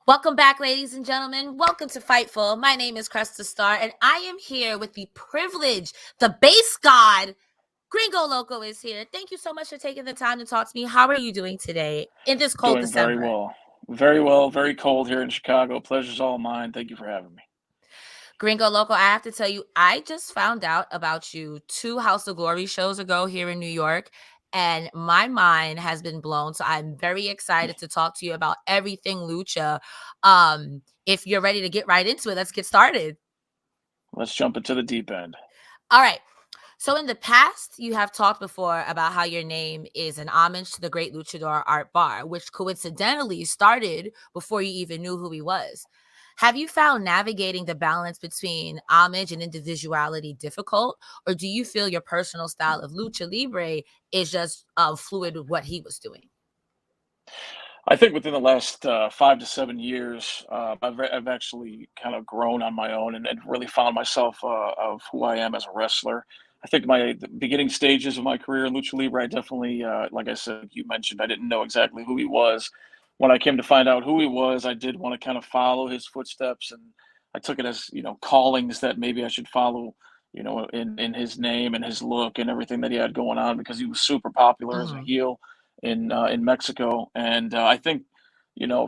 Welcome back, ladies and gentlemen. Welcome to Fightful. My name is Cresta Starr, and I am here with the privilege, the base god, Gringo Loco is here. Thank you so much for taking the time to talk to me. How are you doing today in this cold Doing very December? well. Very well. Very cold here in Chicago. Pleasure's all mine. Thank you for having me. Gringo Loco, I have to tell you, I just found out about you 2 House of Glory shows ago here in New York, and my mind has been blown. So I'm very excited to talk to you about everything Lucha. If you're ready to get right into it, let's get started. Let's jump into the deep end. All right. So in the past, you have talked before about how your name is an homage to the great luchador Art Barr, which coincidentally started before you even knew who he was. Have you found navigating the balance between homage and individuality difficult, or do you feel your personal style of lucha libre is just fluid with what he was doing? I think within the last 5 to 7 years, I've actually kind of grown on my own and really found myself of who I am as a wrestler. I think the beginning stages of my career in Lucha Libre, I definitely, like I said, you mentioned, I didn't know exactly who he was. When I came to find out who he was, I did want to kind of follow his footsteps, and I took it as callings that maybe I should follow, in his name and his look and everything that he had going on because he was super popular as a Mhm. heel in Mexico. And I think,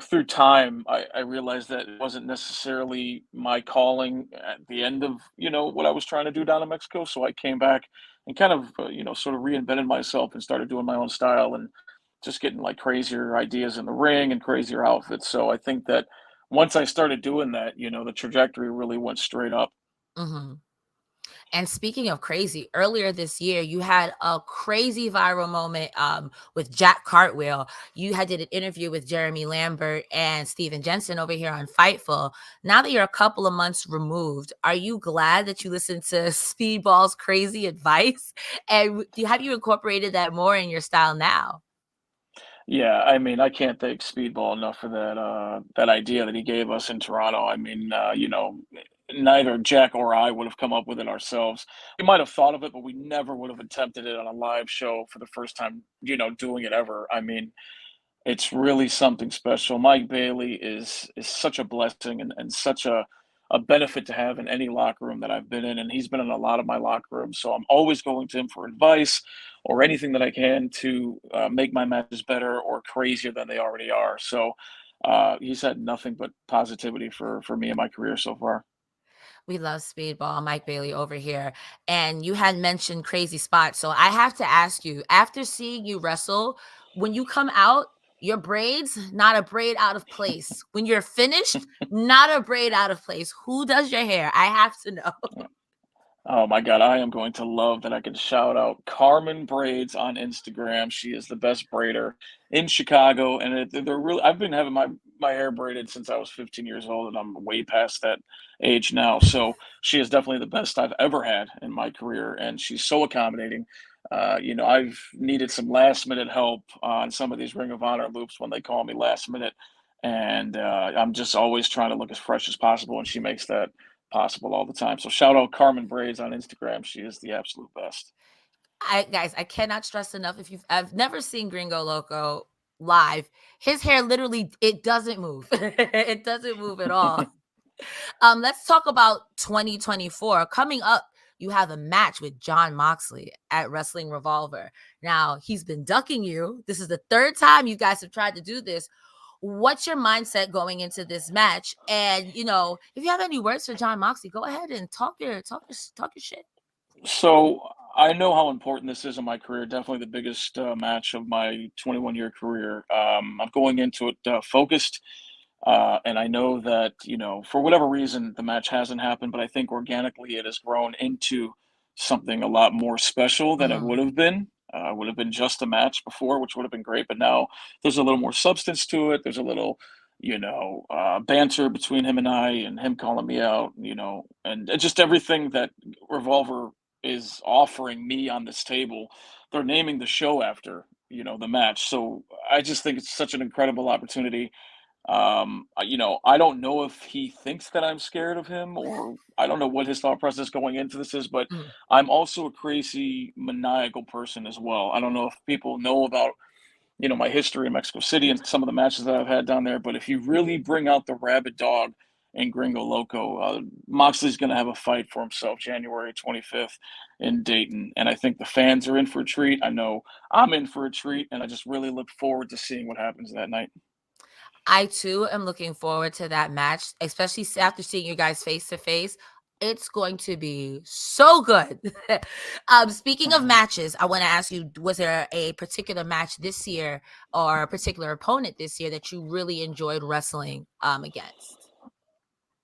through time, I realized that it wasn't necessarily my calling at the end of, what I was trying to do down in Mexico. So I came back and kind of, sort of reinvented myself and started doing my own style and just getting like crazier ideas in the ring and crazier outfits. So I think that once I started doing that, the trajectory really went straight up. Mhm. And speaking of crazy, earlier this year, you had a crazy viral moment with Jack Cartwheel. You had did an interview with Jeremy Lambert and Steven Jensen over here on Fightful. Now that you're a couple of months removed, are you glad that you listened to Speedball's crazy advice? And have you incorporated that more in your style now? Yeah, I mean, I can't thank Speedball enough for that idea that he gave us in Toronto. I mean, neither Jack or I would have come up with it ourselves. We might have thought of it, but we never would have attempted it on a live show for the first time, doing it ever. I mean, it's really something special. Mike Bailey is such a blessing and such a benefit to have in any locker room that I've been in, and he's been in a lot of my locker rooms. So I'm always going to him for advice or anything that I can to make my matches better or crazier than they already are. So he's had nothing but positivity for me in my career so far. We love Speedball, Mike Bailey over here. And you had mentioned crazy spots. So I have to ask you, after seeing you wrestle, when you come out, your braids, not a braid out of place. When you're finished, not a braid out of place. Who does your hair? I have to know. Oh my God, I am going to love that I can shout out Carmen Braids on Instagram. She is the best braider in Chicago, and they're really. I've been having my hair braided since I was 15 years old, and I'm way past that age now. So she is definitely the best I've ever had in my career, and she's so accommodating. I've needed some last minute help on some of these Ring of Honor loops when they call me last minute, and I'm just always trying to look as fresh as possible, and she makes that possible all the time. So shout out Carmen Braids on Instagram. She is the absolute best. I cannot stress enough. If I've never seen Gringo Loco live, his hair literally it doesn't move. It doesn't move at all. Let's talk about 2024 coming up. You have a match with John Moxley at Wrestling Revolver. Now he's been ducking you. This is the third time you guys have tried to do this. What's your mindset going into this match? And if you have any words for John Moxley, go ahead and talk your shit. So I know how important this is in my career. Definitely the biggest match of my 21-year career. I'm going into it focused. And I know that, for whatever reason, the match hasn't happened, but I think organically it has grown into something a lot more special than it Mhm. would have been. Would have been just a match before, which would have been great. But now there's a little more substance to it. There's a little, banter between him and I, and him calling me out, and just everything that Revolver is offering me on this table. They're naming the show after, the match. So I just think it's such an incredible opportunity. I don't know if he thinks that I'm scared of him, or I don't know what his thought process going into this is, but Mm. I'm also a crazy maniacal person as well. I don't know if people know about my history in Mexico City and some of the matches that I've had down there. But if you really bring out the rabid dog and Gringo Loco, Moxley's going to have a fight for himself January 25th in Dayton. And I think the fans are in for a treat. I know I'm in for a treat, and I just really look forward to seeing what happens that night. I too am looking forward to that match, especially after seeing you guys face to face. It's going to be so good. Speaking of matches, I want to ask you, was there a particular match this year or a particular opponent this year that you really enjoyed wrestling against?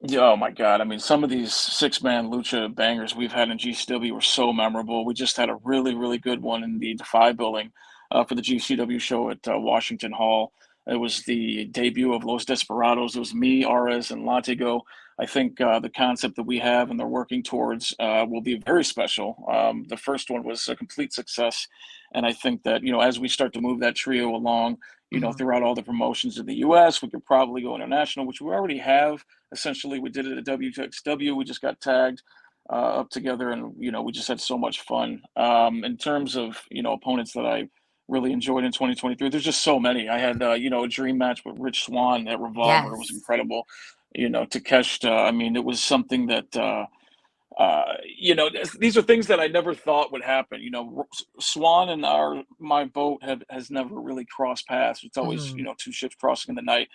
Yeah, oh my God. I mean, some of these six-man Lucha bangers we've had in GCW were so memorable. We just had a really, really good one in the Defy building for the GCW show at Washington Hall. It was the debut of Los Desperados. It was me, Ares, and Latigo. I think the concept that we have and they're working towards will be very special. The first one was a complete success. And I think that, as we start to move that trio along, Mhm. throughout all the promotions in the US, we could probably go international, which we already have. Essentially, we did it at WXW. We just got tagged up together, and we just had so much fun. In terms of opponents that I really enjoyed in 2023, there's just so many. I had a dream match with Rich Swann at Revolver. It was Yes. incredible. Takeshita. I mean, it was something that. These are things that I never thought would happen. Swan and my boat has never really crossed paths. It's always Mhm. two ships crossing in the night.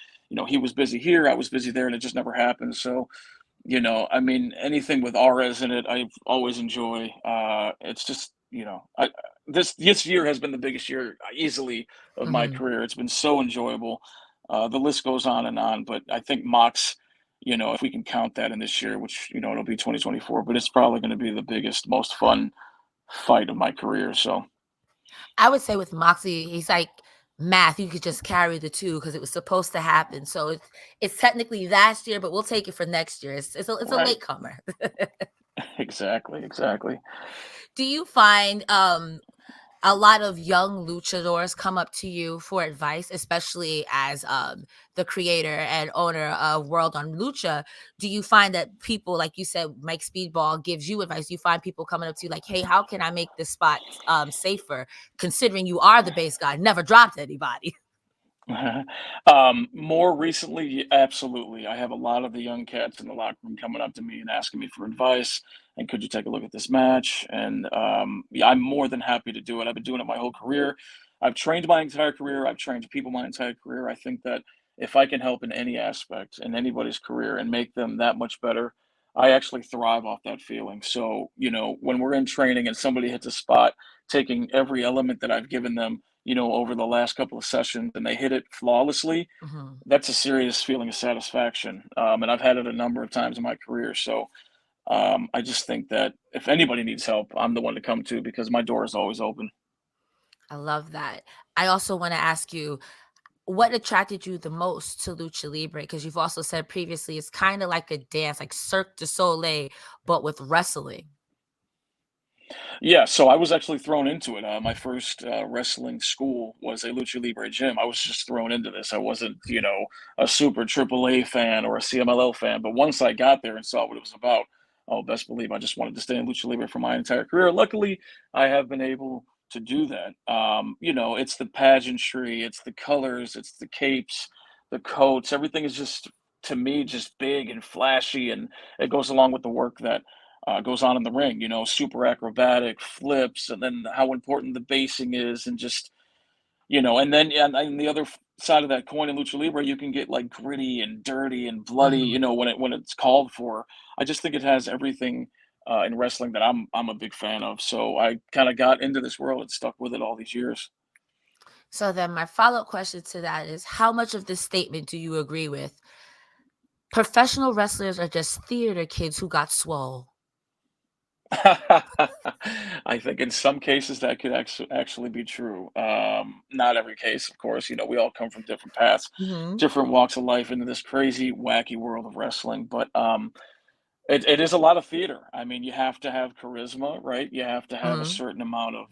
He was busy here, I was busy there, and it just never happened. So I mean, anything with RS in it, I always enjoy. It's just this year has been the biggest year easily of my Mhm. career. It's been so enjoyable. The list goes on and on, but I think Mox, if we can count that in this year, which it'll be 2024, but it's probably going to be the biggest, most fun fight of my career. So I would say with Moxie, he's like math. You could just carry the two because it was supposed to happen. So it's technically last year, but we'll take it for next year. It's a right, late comer. exactly, exactly. Do you find a lot of young luchadors come up to you for advice, especially as the creator and owner of World on Lucha? Do you find that people, like you said, Mike Speedball gives you advice? You find people coming up to you like, "Hey, how can I make this spot safer?" Considering you are the base guy, never dropped anybody. More recently, absolutely. I have a lot of the young cats in the locker room coming up to me and asking me for advice. And could you take a look at this match? And yeah, I'm more than happy to do it. I've been doing it my whole career. I've trained my entire career. I've trained people my entire career. I think that if I can help in any aspect in anybody's career and make them that much better, I actually thrive off that feeling. So, when we're in training and somebody hits a spot, taking every element that I've given them over the last couple of sessions and they hit it flawlessly, Mhm. that's a serious feeling of satisfaction. And I've had it a number of times in my career. So I just think that if anybody needs help, I'm the one to come to because my door is always open. I love that. I also want to ask you, what attracted you the most to Lucha Libre? Because you've also said previously it's kind of like a dance, like Cirque du Soleil, but with wrestling. Yeah, so I was actually thrown into it. My first wrestling school was a Lucha Libre gym. I was just thrown into this. I wasn't, a super AAA fan or a CMLL fan. But once I got there and saw what it was about, oh, best believe I just wanted to stay in Lucha Libre for my entire career. Luckily, I have been able to do that. It's the pageantry, it's the colors, it's the capes, the coats. Everything is just, to me, just big and flashy. And it goes along with the work that goes on in the ring, super acrobatic flips, and then how important the basing is, and just, and then yeah, and the other side of that coin in lucha libre, you can get like gritty and dirty and bloody, Mhm. when it's called for. I just think it has everything in wrestling that I'm a big fan of. So I kind of got into this world and stuck with it all these years. So then my follow-up question to that is, how much of this statement do you agree with? Professional wrestlers are just theater kids who got swole. I think in some cases that could actually be true. Not every case, of course. We all come from different paths, Mhm. different walks of life into this crazy, wacky world of wrestling. But it is a lot of theater. I mean, you have to have charisma, right? You have to have a Mhm. certain amount of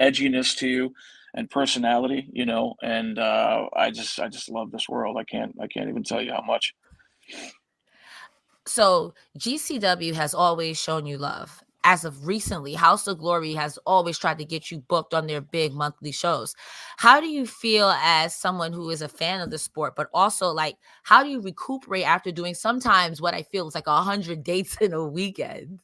edginess to you and personality, and I just love this world. I can't even tell you how much. So GCW has always shown you love. as of recently, House of Glory has always tried to get you booked on their big monthly shows. How do you feel as someone who is a fan of the sport, but also like, how do you recuperate after doing sometimes what I feel is like 100 dates in a weekend?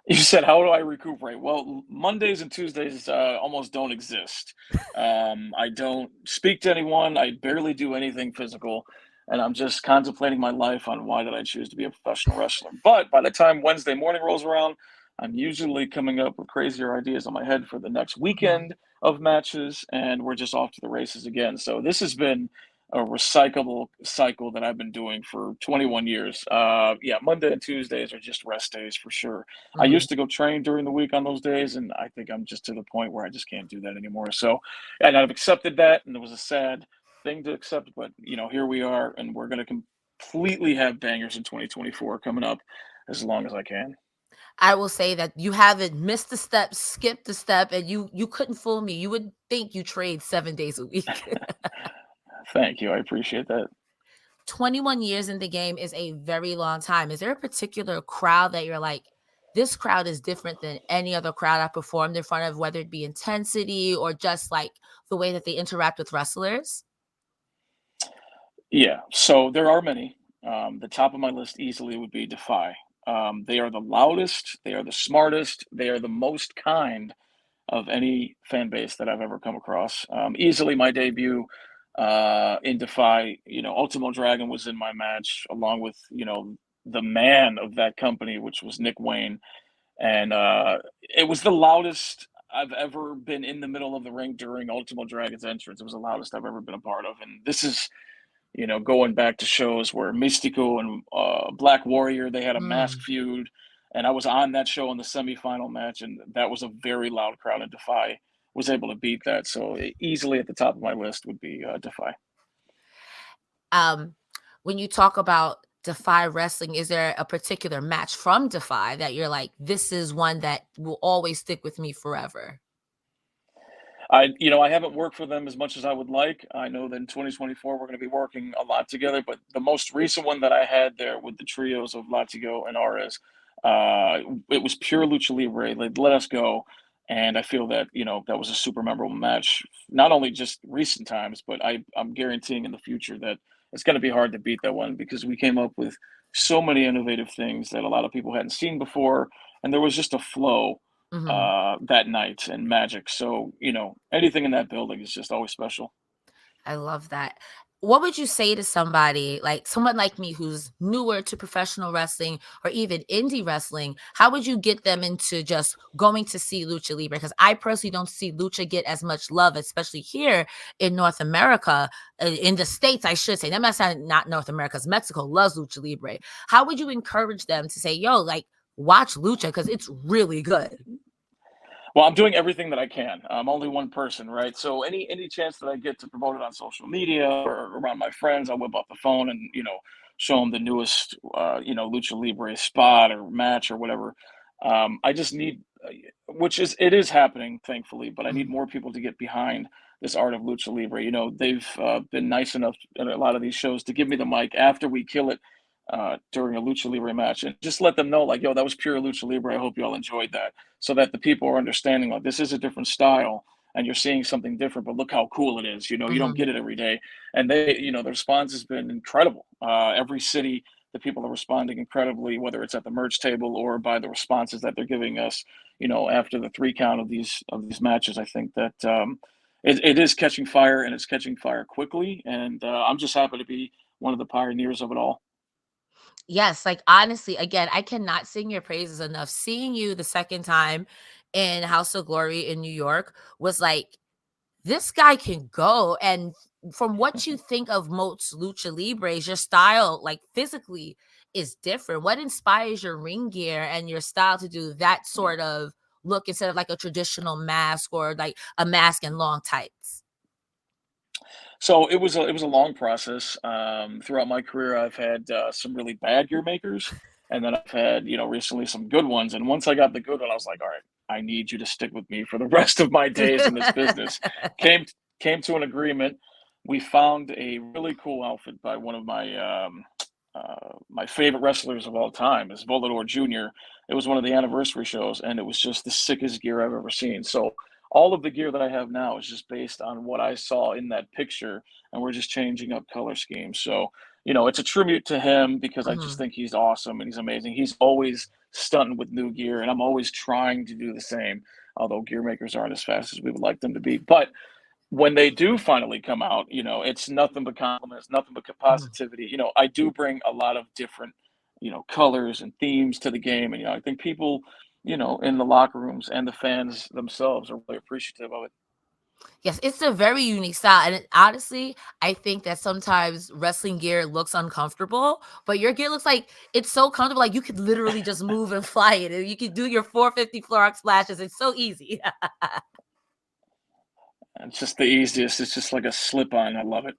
You said, "How do I recuperate?" Well, Mondays and Tuesdays, almost don't exist. I don't speak to anyone, I barely do anything physical, and I'm just contemplating my life on why did I choose to be a professional wrestler. But by the time Wednesday morning rolls around, I'm usually coming up with crazier ideas on my head for the next Mhm. weekend of matches, and we're just off to the races again. So this has been a recyclable cycle that I've been doing for 21 years. Yeah, Monday and Tuesdays are just rest days for sure. I Mhm. used to go train during the week on those days, and I think I'm just to the point where I just can't do that anymore. So, and I've accepted that, and it was a sad thing to accept, but here we are, and we're going to completely have bangers in 2024 coming up as long as I can. I will say that you haven't missed a step, skipped a step, and you couldn't fool me. You would think you trade 7 days a week. Thank you. I appreciate that. 21 years in the game is a very long time. Is there a particular crowd that you're like, this crowd is different than any other crowd I performed in front of, whether it be intensity or just like the way that they interact with wrestlers? Yeah, so there are many. The top of my list easily would be Defy. They are the loudest, they are the smartest, they are the most kind of any fan base that I've ever come across. Easily my debut in Defy, Ultimo Dragon was in my match along with, the man of that company, which was Nick Wayne. And it was the loudest I've ever been in the middle of the ring during Ultimo Dragon's entrance. It was the loudest I've ever been a part of. And this is, going back to shows where Mystico and Black Warrior, they had a mask Mm. feud, and I was on that show in the semifinal match, and that was a very loud crowd, and Defy was able to beat that. So easily at the top of my list would be Defy. Um, when you talk about Defy Wrestling, is there a particular match from Defy that you're like, this is one that will always stick with me forever? I haven't worked for them as much as I would like. I know that in 2024 we're going to be working a lot together, but the most recent one that I had there with the trios of Latigo and Ares, it was pure lucha libre. They let us go, and I feel that that was a super memorable match. Not only just recent times, but I'm guaranteeing in the future that it's going to be hard to beat that one because we came up with so many innovative things that a lot of people hadn't seen before, and there was just a flow Mhm. that night and magic. So, anything in that building is just always special. I love that. What would you say to somebody, like someone like me who's newer to professional wrestling or even indie wrestling? How would you get them into just going to see Lucha Libre? Because I personally don't see Lucha get as much love, especially here in North America, in the States, I should say. I'm not saying not North America, because Mexico loves Lucha Libre. How would you encourage them to say, yo, like, watch Lucha because it's really good? Well, I'm doing everything that I can. I'm only one person, right? So any chance that I get to promote it on social media or around my friends, I'll whip up the phone and show them the newest lucha libre spot or match or whatever. I just need, which is it is happening, thankfully, but I need Mhm. more people to get behind this art of lucha libre. They've been nice enough at a lot of these shows to give me the mic after we kill it during a lucha libre match and just let them know, like, yo, that was pure lucha libre. I hope you all enjoyed that, so that the people are understanding, like, this is a different style and you're seeing something different, but look how cool it is. You don't Mhm. get it every day. And the response has been incredible. Every city, the people are responding incredibly, whether it's at the merch table or by the responses that they're giving us, after the 3 count of these matches. I think that it is catching fire, and it's catching fire quickly. And I'm just happy to be one of the pioneers of it all. Yes, like, honestly, again, I cannot sing your praises enough. Seeing you the second time in House of Glory in New York was like, this guy can go, and from what you think of most lucha libres, your style, like, physically is different. What inspires your ring gear and your style to do that sort of look instead of, like, a traditional mask or, like, a mask and long tights? So it was a long process. Throughout my career, I've had some really bad gear makers, and then I've had recently some good ones. And once I got the good one, I was like, all right, I need you to stick with me for the rest of my days in this business. Came came to an agreement. We found a really cool outfit by one of my my favorite wrestlers of all time is Bellator Jr. It was one of the anniversary shows, and it was just the sickest gear I've ever seen. So all of the gear that I have now is just based on what I saw in that picture, and we're just changing up color schemes. So, it's a tribute to him because I just Mhm. think he's awesome and he's amazing. He's always stunting with new gear, and I'm always trying to do the same, although gear makers aren't as fast as we would like them to be. But when they do finally come out, it's nothing but compliments, nothing but Mhm. positivity. I do bring a lot of different, colors and themes to the game. And, I think people, in the locker rooms and the fans themselves are really appreciative of it. Yes, it's a very unique style, and honestly, I think that sometimes wrestling gear looks uncomfortable, but your gear looks like it's so comfortable, like, you could literally just move and fly it, and you could do your 450 floor splashes, it's so easy. It's just the easiest. It's just like a slip on. I love it.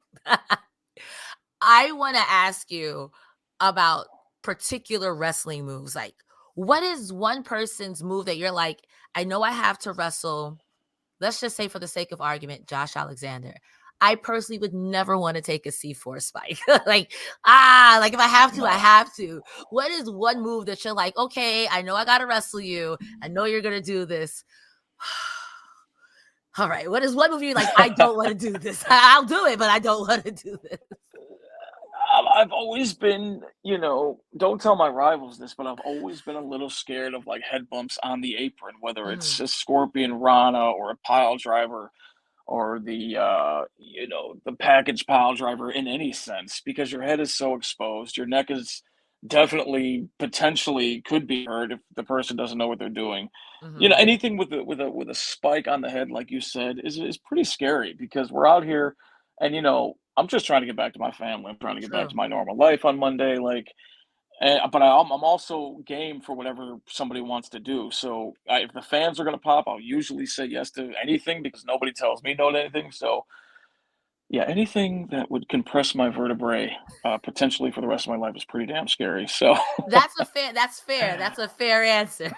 I wanna ask you about particular wrestling moves, like, what is one person's move that you're like, "I know I have to wrestle," let's just say for the sake of argument, Josh Alexander. I personally would never wanna take a C4 spike. Like, if I have to, I No. have to. What is one move that you're like, "Okay, I know I gotta wrestle you. I know you're gonna do this." Alright, what is one move you're like, "I don't wanna do this. I'll do it, but I don't wanna do this." I've always been, don't tell my rivals this, but I've always been a little scared of like head bumps on the apron, whether it's Mhm, a scorpion Rana or a pile driver or the package pile driver in any sense, because your head is so exposed. Your neck is definitely potentially could be hurt if the person doesn't know what they're doing. mhm. Anything with a spike on the head, like you said, is pretty scary because we're out here and I'm just trying to get back to my family. I'm trying to get back to True. my normal life on Monday. Like, but I'm also game for whatever somebody wants to do. So if the fans are going to pop, I'll usually say yes to anything because nobody tells me no to anything. So yeah, anything that would compress my vertebrae potentially for the rest of my life is pretty damn scary. So That's a fair answer.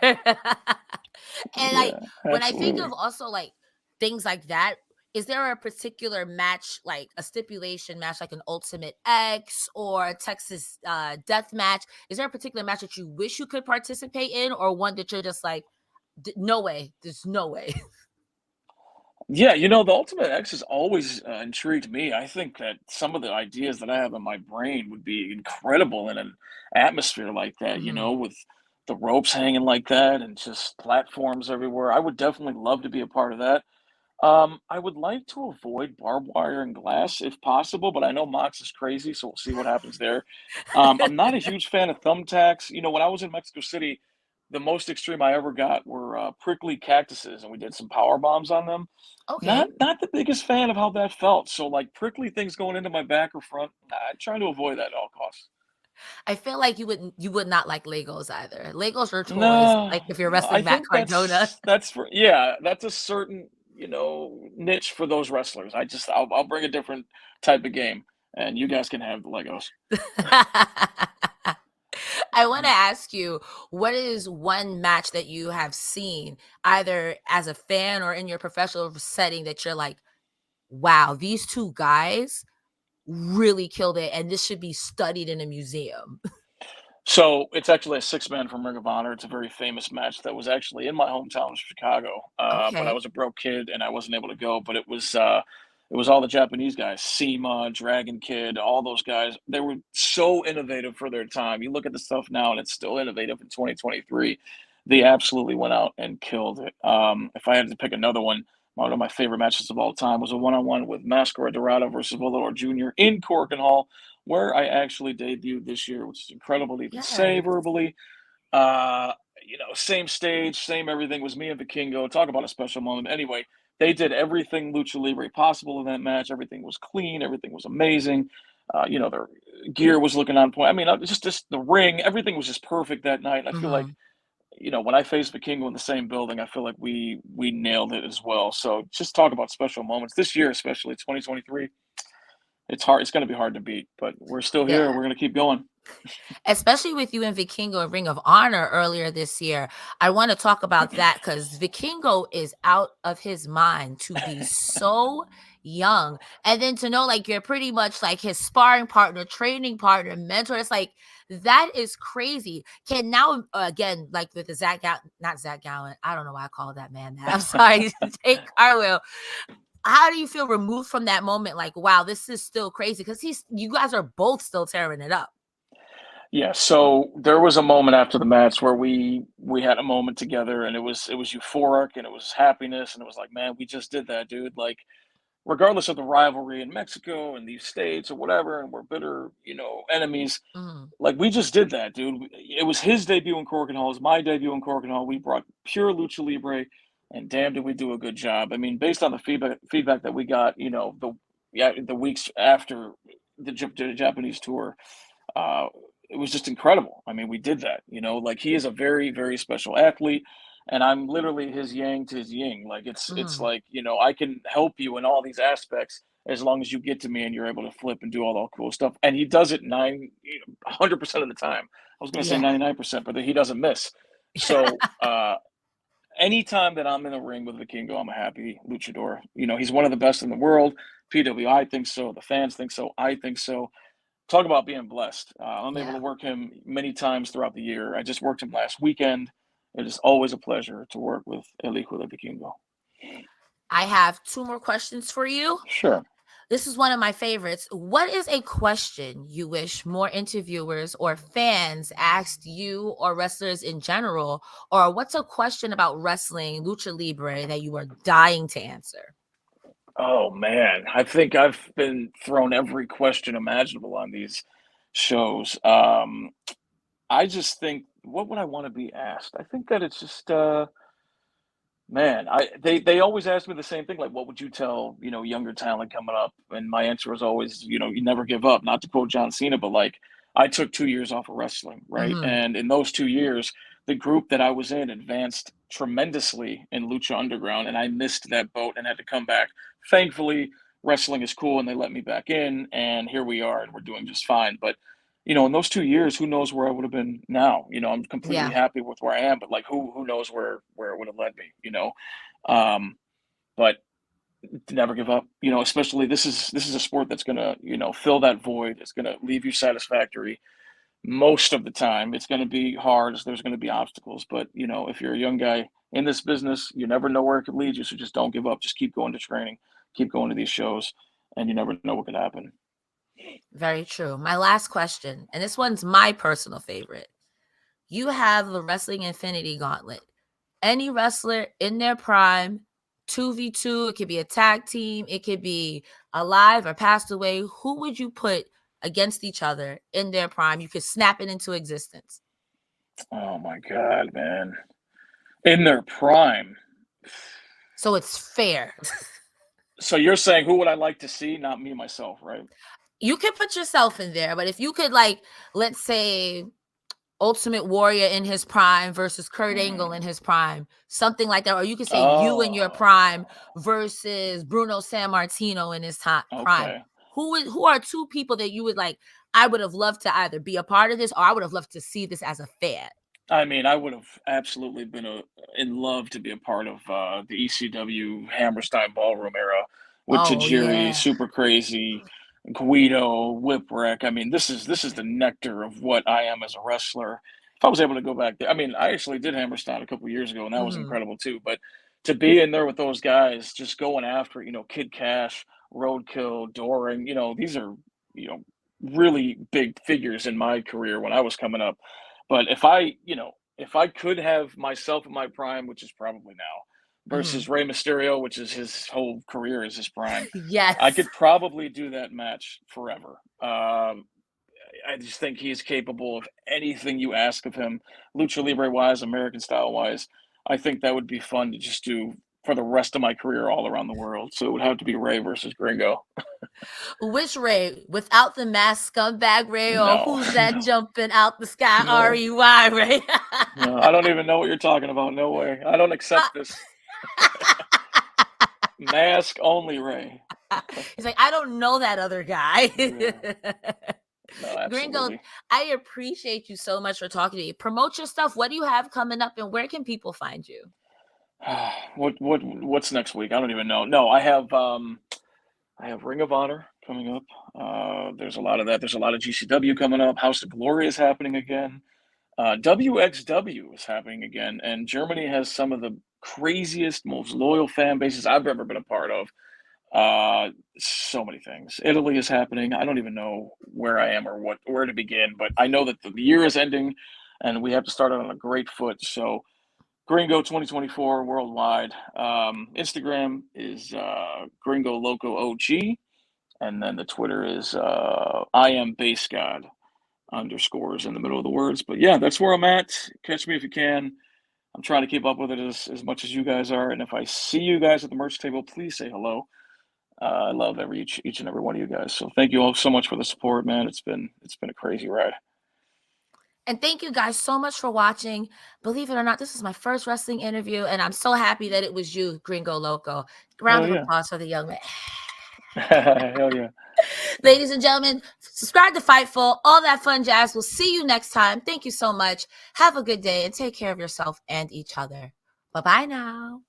And, like, yeah, when I think of absolutely. also, like, things like that, is there a particular match, like a stipulation match, like an Ultimate X or a Texas, death match? Is there a particular match that you wish you could participate in or one that you're just like, no way. There's no way." Yeah, the Ultimate X has always intrigued me. I think that some of the ideas that I have in my brain would be incredible in an atmosphere like that, Mhm, with the ropes hanging like that and just platforms everywhere. I would definitely love to be a part of that. I would like to avoid barbed wire and glass if possible, but I know Mox is crazy, so we'll see what happens there. I'm not a huge fan of thumbtacks. When I was in Mexico City, the most extreme I ever got were prickly cactuses, and we did some power bombs on them. okay. Not the biggest fan of how that felt. So like prickly things going into my back or front, I'm trying to avoid that at all costs. I feel like you would not like Legos either. Legos are toys, No, like, if you're no, I wrestling Matt think Cardona. that's for yeah, that's a certain, niche for those wrestlers. I'll bring a different type of game and you guys can have the Legos. I want to ask you, what is one match that you have seen either as a fan or in your professional setting that you're like, wow, these two guys really killed it and this should be studied in a museum? So it's actually a six-man from Ring of Honor. It's a very famous match that was actually in my hometown of Chicago. But I Okay. was a broke kid and I wasn't able to go. But it was all the Japanese guys, SEMA, Dragon Kid, all those guys. They were so innovative for their time. You look at the stuff now and it's still innovative in 2023. They absolutely went out and killed it. If I had to pick another one of my favorite matches of all time was a one-on-one with Mascara Dorado versus Volador Jr. in Cork and Hall where I actually debuted this year, which is incredible to even say Yes. verbally. Same stage, same everything. Was me and Vikingo. Talk about a special moment. Anyway, they did everything Lucha Libre possible in that match. Everything was clean. Everything was amazing. Their gear was looking on point. I mean, just the ring. Everything was just perfect that night. And I feel like, Mhm. when I faced Vikingo in the same building, I feel like we nailed it as well. So just talk about special moments this year, especially 2023. It's hard. It's going to be hard to beat, but we're still Yeah. here. We're going to keep going. Especially with you and Vikingo and Ring of Honor earlier this year. I want to talk about that because Vikingo is out of his mind to be so young. And then to know like you're pretty much like his sparring partner, training partner, mentor, it's like that is crazy. Can now again, like with the not Zach Gallen, I don't know why I call that man that. I'm sorry, Jake Carwell. How do you feel removed from that moment? Like, wow, this is still crazy because you guys are both still tearing it up. Yeah, so there was a moment after the match where we had a moment together, and it was euphoric, and it was happiness, and it was like, man, we just did that, dude. Like, regardless of the rivalry in Mexico and these states or whatever, and we're bitter, enemies. Mhm. Like, we just did that, dude. It was his debut in Cork and Hall. It was my debut in Cork and Hall. We brought pure lucha libre, and damn, did we do a good job. I mean, based on the feedback that we got, the weeks after the Japanese tour, uh, it was just incredible. I mean, we did that. Like, he is a very, very special athlete, and I'm literally his yang to his yin. Like, it's Mhm. like, I can help you in all these aspects as long as you get to me and you're able to flip and do all the cool stuff. And he does it 100% of the time. I was going to say Yeah. 99%, but he doesn't miss. So, anytime that I'm in the ring with Vikingo, I'm a happy luchador. He's one of the best in the world. PWI thinks so. The fans think so. I think so. Talk about being blessed. I'm able to Yeah. work him many times throughout the year. I just worked him last weekend. It is always a pleasure to work with El Hijo de Vikingo. I have two more questions for you. Sure. This is one of my favorites. What is a question you wish more interviewers or fans asked you or wrestlers in general? Or what's a question about wrestling, lucha libre, that you are dying to answer? Oh man, I think I've been thrown every question imaginable on these shows. I just think, what would I want to be asked? I think that it's just man, they always ask me the same thing, like, what would you tell, younger talent coming up? And my answer was always, you never give up. Not to quote John Cena, but like, I took 2 years off of wrestling, right? Mhm. And in those 2 years, the group that I was in advanced tremendously in Lucha Underground, and I missed that boat and had to come back. Thankfully, wrestling is cool, and they let me back in, and here we are, and we're doing just fine. But in those 2 years, who knows where I would have been now? I'm completely Yeah. happy with where I am, but like, who knows where it would have led me? Um, but to never give up. Especially this is a sport that's gonna fill that void. It's gonna leave you satisfactory most of the time. It's gonna be hard. There's gonna be obstacles, but if you're a young guy in this business, you never know where it could lead you. So just don't give up. Just keep going to training, keep going to these shows, and you never know what could happen. Very true. My last question, and this one's my personal favorite. You have the Wrestling Infinity Gauntlet. Any wrestler in their prime, 2v2, it could be a tag team, it could be alive or passed away. Who would you put against each other in their prime? You could snap it into existence. Oh my God, man! In their prime. So it's fair. So you're saying, who would I like to see? Not me myself, right? You could put yourself in there, but if you could, like, let's say Ultimate Warrior in his prime versus Kurt Angle in Mm. his prime, something like that. Or you could say you in your prime Oh, versus Bruno Sammartino in his prime. okay. Who are two people that you would like? I would have loved to either be a part of this, or I would have loved to see this as a fan. I mean, I would have absolutely been in love to be a part of the ECW Hammerstein Ballroom era with Oh Tajiri, yeah. Super Crazy, Guido, Whipwreck. I mean, this is the nectar of what I am as a wrestler. If I was able to go back there, I mean, I actually did Hammerstein a couple years ago, and that was Hmm. incredible too. But to be in there with those guys, just going after, Kid Cash, Roadkill, Doring, these are, you know, really big figures in my career when I was coming up. But if I could have myself in my prime, which is probably now, Hmm. versus Rey Mysterio, which is his whole career is his prime, I Yes. could probably do that match forever. I just think he's capable of anything you ask of him, lucha libre wise, American style wise. I think that would be fun to just do for the rest of my career all around the world. So it would have to be Ray versus Gringo. Which Ray? Without the mask, scumbag Ray, or No, who's that no, jumping out the sky? no, REY Ray. no. I don't even know what you're talking about. No way. I don't accept this. Mask only Ray. He's like, I don't know that other guy. Yeah. No, Gringo, absolutely. I appreciate you so much for talking to me. Promote your stuff. What do you have coming up, and where can people find you? What's next week? I don't even know. No, I have I have Ring of Honor coming up. There's a lot of that. There's a lot of GCW coming up. House of Glory is happening again. WXW is happening again, and Germany has some of the craziest, most loyal fan bases I've ever been a part of. So many things. Italy is happening. I don't even know where I am or where to begin, but I know that the year is ending, and we have to start on a great foot. So, Gringo 2024 worldwide. Instagram is Gringo Loco OG, and then the Twitter is I am Base God underscores in the middle of the words. But yeah, that's where I'm at. Catch me if you can. I'm trying to keep up with it as much as you guys are. And if I see you guys at the merch table, please say hello. I love each and every one of you guys. So thank you all so much for the support, man. It's been a crazy ride. And thank you guys so much for watching. Believe it or not, this is my first wrestling interview, and I'm so happy that it was you, Gringo Loco. Round of applause for the young man. Hell yeah. Ladies and gentlemen, subscribe to Fightful, all that fun jazz. We'll see you next time. Thank you so much. Have a good day and take care of yourself and each other. Bye-bye now.